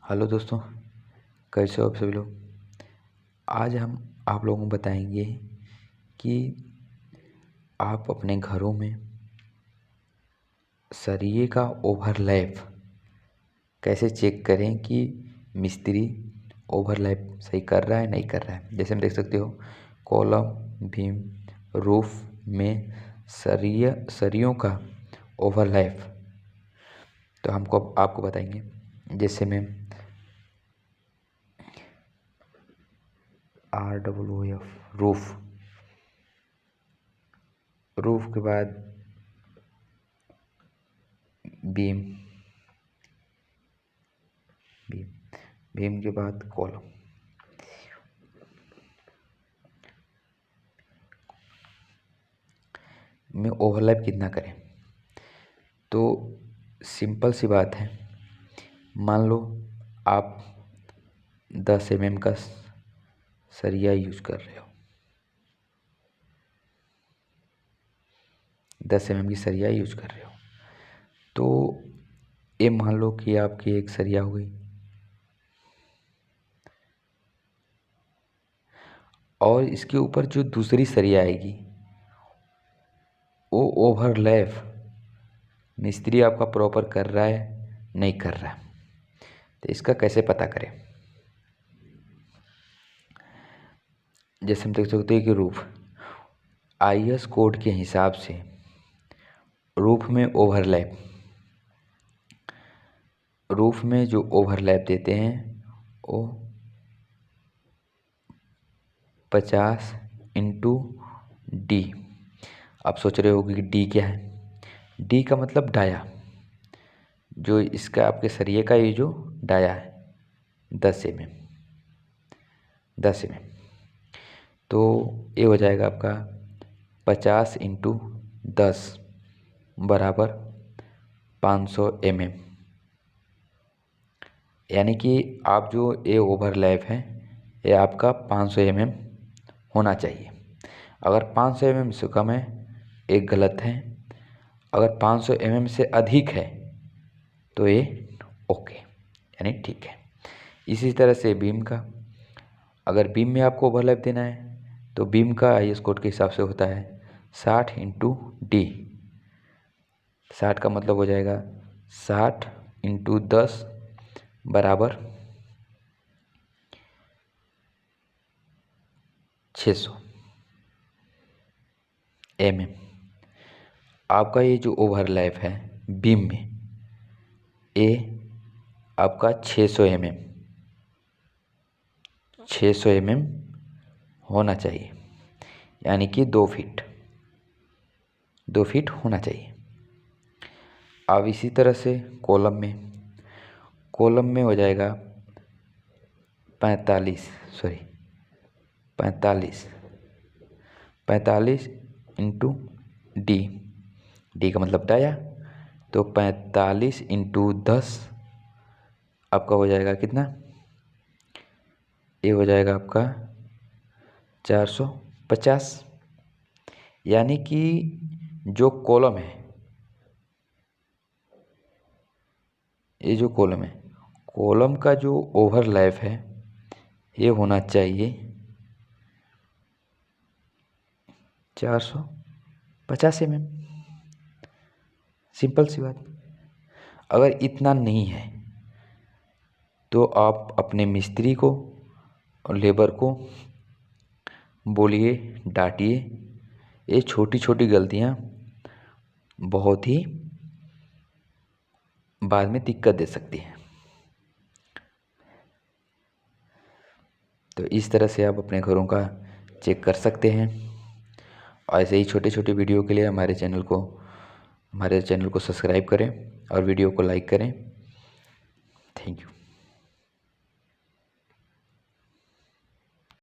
Hello दोस्तों, कैसे हो आप सभी लोग। आज हम आप लोगों को बताएंगे कि आप अपने घरों में सरिये का ओवरलैप कैसे चेक करें कि मिस्त्री ओवरलैप सही कर रहा है नहीं कर रहा है। जैसे हम देख सकते हो कॉलम, बीम, रूफ में सरियों का ओवरलैप तो हमको आपको बताएंगे। जैसे मैं ROOF रूफ के बाद बीम बीम बीम के बाद कॉलम। में ओवरलैप कितना करें, तो सिंपल सी बात है। मान लो आप 10 mm का सरिया यूज कर रहे हो, 10 mm की सरिया यूज कर रहे हो, तो ये मान लो कि आपकी एक सरिया हो गई और इसके ऊपर जो दूसरी सरिया आएगी वो ओवरलैप मिस्त्री आपका प्रॉपर कर रहा है नहीं कर रहा है। तो इसका कैसे पता करें। जैसे हम देख सकते हैं कि रूफ IS कोड के हिसाब से रूफ में जो ओवरलैप देते हैं वो 50x D। आप सोच रहे होगे कि डी क्या है। डी का मतलब डाया, जो इसका आपके सरिये का ये जो डाया है 10 mm, तो ये हो जाएगा आपका 50x10 बराबर 500 mm। यानी कि आप जो ये ओवरलैप है ये आपका 500 mm होना चाहिए। अगर 500 mm से कम है एक गलत है, अगर 500 mm से अधिक है तो ये ओके यानी ठीक है। इसी तरह से बीम का, अगर बीम में आपको ओवरलैप देना है तो बीम का IS कोड के हिसाब से होता है 60x D। 60 का मतलब हो जाएगा 60x10 बराबर 600 mm। आपका ये जो ओवरलैप है बीम में ये आपका 600 mm होना चाहिए, यानी कि 2 फीट होना चाहिए। अब इसी तरह से कॉलम में हो जाएगा 45 इंटू डी का मतलब डाया, तो 45x10 आपका हो जाएगा कितना, ये हो जाएगा आपका 450। यानी कि जो कॉलम है, ये जो कॉलम है, कॉलम का जो ओवरलैप है ये होना चाहिए 450 mm। सिंपल सी बात। अगर इतना नहीं है तो आप अपने मिस्त्री को और लेबर को बोलिए, डांटिए। ये छोटी छोटी गलतियाँ बहुत ही बाद में दिक्कत दे सकती हैं। तो इस तरह से आप अपने घरों का चेक कर सकते हैं। और ऐसे ही छोटे छोटे वीडियो के लिए हमारे चैनल को सब्सक्राइब करें और वीडियो को लाइक करें। Thank you.